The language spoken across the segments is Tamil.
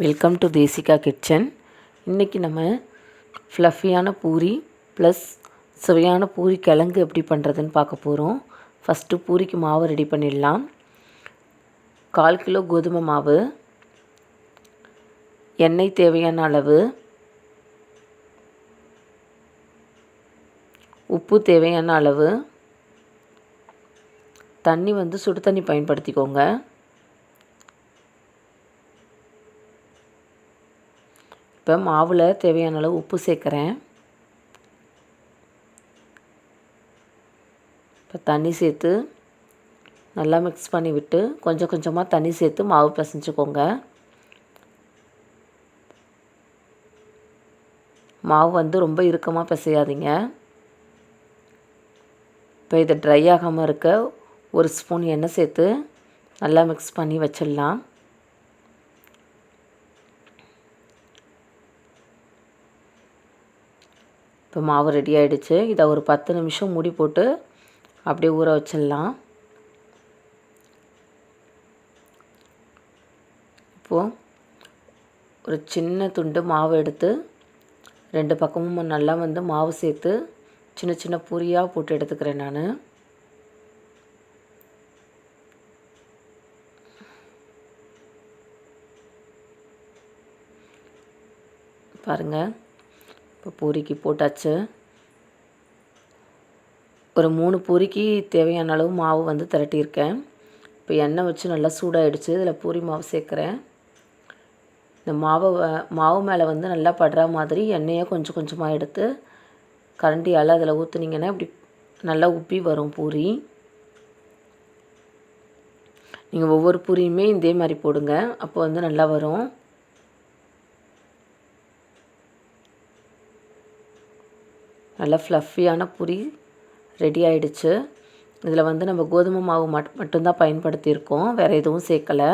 Welcome to தேசிகா kitchen. இன்றைக்கி நம்ம ஃப்ளஃபியான பூரி ப்ளஸ் சுவையான பூரி கிழங்கு எப்படி பண்ணுறதுன்னு பார்க்க போகிறோம். ஃபஸ்ட்டு பூரிக்கு மாவு ரெடி பண்ணிடலாம். 1/4 கிலோ கோதுமை மாவு, எண்ணெய் தேவையான அளவு, உப்பு தேவையான அளவு, தண்ணி சுடு தண்ணி பயன்படுத்திக்கோங்க. இப்போ மாவில் தேவையான அளவு உப்பு சேர்க்குறேன். இப்போ தண்ணி சேர்த்து நல்லா மிக்ஸ் பண்ணி விட்டு கொஞ்சம் கொஞ்சமாக தண்ணி சேர்த்து மாவு பிசைஞ்சுக்கோங்க. மாவு ரொம்ப இறுக்கமாக பிசையாதீங்க. இப்போ இதை ட்ரை ஆகாமல் இருக்க 1 ஸ்பூன் எண்ணெய் சேர்த்து நல்லா மிக்ஸ் பண்ணி வச்சிடலாம். இப்போ மாவு ரெடி ஆகிடுச்சு. இதை ஒரு 10 நிமிஷம் மூடி போட்டு அப்படியே ஊற வச்சிடலாம். இப்போது ஒரு சின்ன துண்டு மாவு எடுத்து 2 பக்கமும் நல்லா மாவு சேர்த்து சின்ன சின்ன பூரியாக போட்டு எடுத்துக்கிறேன் நான். பாருங்கள், இப்போ பூரிக்கு போட்டாச்சு. ஒரு 3 பூரிக்கு தேவையான அளவு மாவு திரட்டியிருக்கேன். இப்போ எண்ணெய் வச்சு நல்லா சூடாகிடுச்சு. இதில் பூரி மாவு சேர்க்குறேன். இந்த மாவு மேலே நல்லா படுற மாதிரி எண்ணெயை கொஞ்சம் கொஞ்சமாக எடுத்து கரண்டியால் அதில் ஊற்றுனீங்கன்னா இப்படி நல்லா உப்பி வரும் பூரி. நீங்கள் ஒவ்வொரு பூரியுமே இதே மாதிரி போடுங்க, அப்போ நல்லா வரும். நல்லா ஃப்ளஃபியான பூரி ரெடி ஆகிடுச்சு. இதில் நம்ம கோதுமை மாவு மட்டும்தான் பயன்படுத்தியிருக்கோம், வேறு எதுவும் சேர்க்கலை.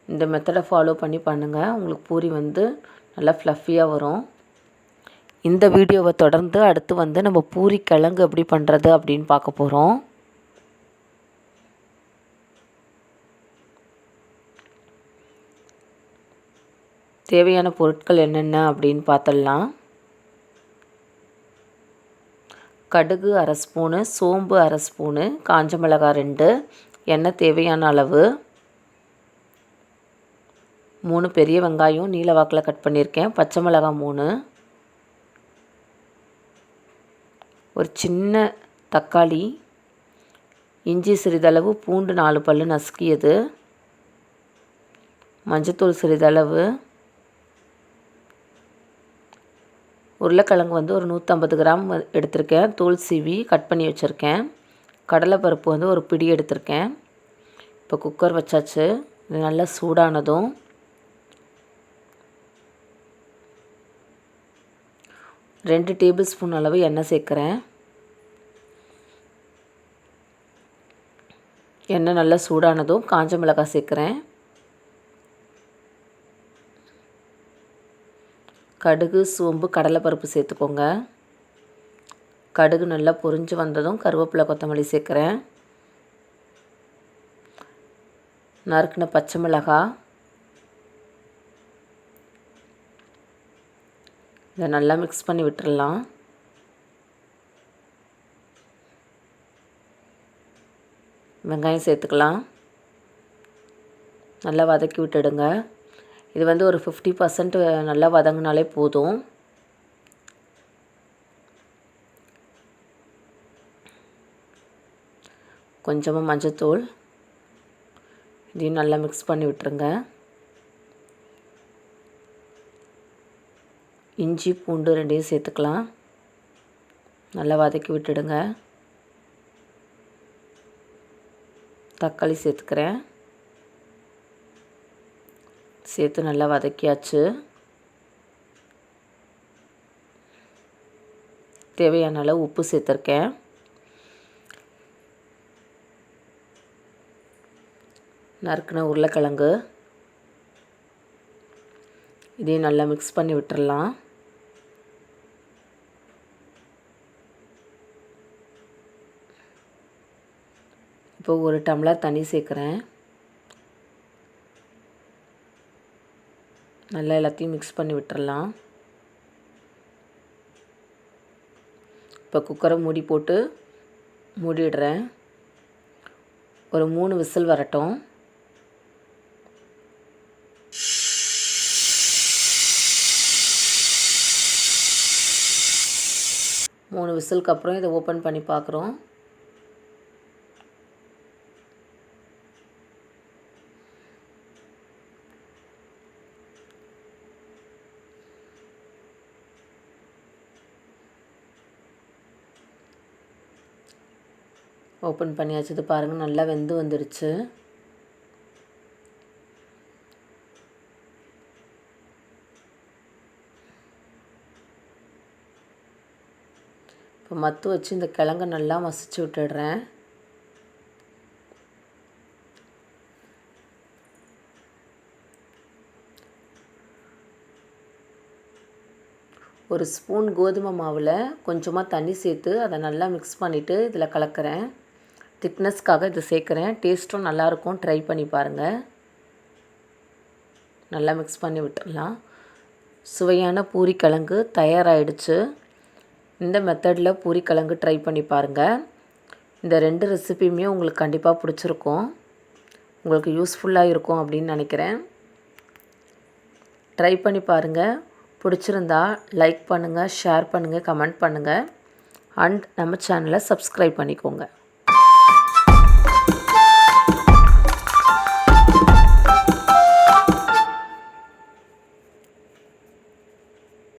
இந்த மெத்தடை ஃபாலோ பண்ணி பண்ணுங்கள், உங்களுக்கு பூரி நல்லா ஃப்ளஃபியாக வரும். இந்த வீடியோவை தொடர்ந்து அடுத்து நம்ம பூரி கிழங்கு எப்படி பண்ணுறது அப்படின்னு பார்க்க போகிறோம். தேவையான பொருட்கள் என்னென்ன அப்படின்னு பார்த்துடலாம். கடுகு 1/2 ஸ்பூனு, சோம்பு 1/2 ஸ்பூனு, காஞ்ச மிளகாய் 2, எண்ணெய் தேவையான அளவு, 3 பெரிய வெங்காயம் நீல வாக்கில் கட் பண்ணியிருக்கேன், பச்சை மிளகாய் 3, ஒரு சின்ன தக்காளி, இஞ்சி சிறிதளவு, பூண்டு 4 பல் நசுக்கியது, மஞ்சத்தூள் சிறிதளவு, உருளைக்கிழங்கு ஒரு 150 கிராம் எடுத்திருக்கேன், தோல் சீவி கட் பண்ணி வச்சுருக்கேன், கடலைப்பருப்பு ஒரு பிடி எடுத்திருக்கேன். இப்போ குக்கர் வச்சாச்சு. இது நல்லா சூடானதும் 2 டேபிள் ஸ்பூன் அளவு எண்ணெய் சேர்க்குறேன். எண்ணெய் நல்லா சூடானதும் காஞ்ச மிளகாய் சேர்க்குறேன். கடுகு, சோம்பு, கடலைப்பருப்பு சேர்த்துக்கோங்க. கடுகு நல்லா பொரிஞ்சு வந்ததும் கருவேப்பிலை, கொத்தமல்லி சேர்க்குறேன். நறுக்கின பச்சை மிளகாய், இதை நல்லா மிக்ஸ் பண்ணி விட்டுடலாம். வெங்காயம் சேர்த்துக்கலாம். நல்லா வதக்கி விட்டுடுங்க. இது ஒரு 50% நல்லா வதங்கினாலே போதும். கொஞ்சமாக மஞ்சத்தூள், இதையும் நல்லா மிக்ஸ் பண்ணி விட்டுருங்க. இஞ்சி, பூண்டு 2 சேர்த்துக்கலாம். நல்லா வதக்கி விட்டுடுங்க. தக்காளி சேர்த்துக்கிறேன். சேர்த்து நல்லா வதக்கியாச்சு. தேவையான அளவு உப்பு சேர்த்துருக்கேன். நறுக்கின உருளைக்கிழங்கு, இதையும் நல்லா மிக்ஸ் பண்ணி விட்டுடலாம். இப்போ 1 டம்ளர் தண்ணி சேர்க்குறேன். நல்லா எல்லாத்தையும் மிக்ஸ் பண்ணி விட்டுறலாம். இப்போ குக்கரை மூடி போட்டு மூடிடுறேன். ஒரு 3 விசில் வரட்டும். மூணு விசிலுக்கு அப்புறம் இதை ஓப்பன் பண்ணி பார்க்குறோம். ஓப்பன் பண்ணியாச்சு. இது பாருங்கள், நல்லா வெந்து வந்துடுச்சு. இப்போ மத்து வச்சு இந்த கிழங்கை நல்லா மசிச்சு விட்டுடுறேன். ஒரு ஸ்பூன் கோதுமை மாவில் கொஞ்சமாக தண்ணி சேர்த்து அதை நல்லா மிக்ஸ் பண்ணிவிட்டு இதில் கலக்கிறேன். திக்னஸ்க்காக இது சேர்க்குறேன். டேஸ்ட்டும் நல்லாயிருக்கும், ட்ரை பண்ணி பாருங்கள். நல்லா மிக்ஸ் பண்ணி விட்டுடலாம். சுவையான பூரிக்கிழங்கு தயாராகிடுச்சு. இந்த மெத்தடில் பூரிக்கிழங்கு ட்ரை பண்ணி பாருங்கள். இந்த 2 ரெசிபியுமே உங்களுக்கு கண்டிப்பாக பிடிச்சிருக்கும், உங்களுக்கு யூஸ்ஃபுல்லாக இருக்கும் அப்படின்னு நினைக்கிறேன். ட்ரை பண்ணி பாருங்கள். பிடிச்சிருந்தா லைக் பண்ணுங்கள், ஷேர் பண்ணுங்கள், கமெண்ட் பண்ணுங்கள். அண்ட் நம்ம சேனலை சப்ஸ்கிரைப் பண்ணிக்கோங்க.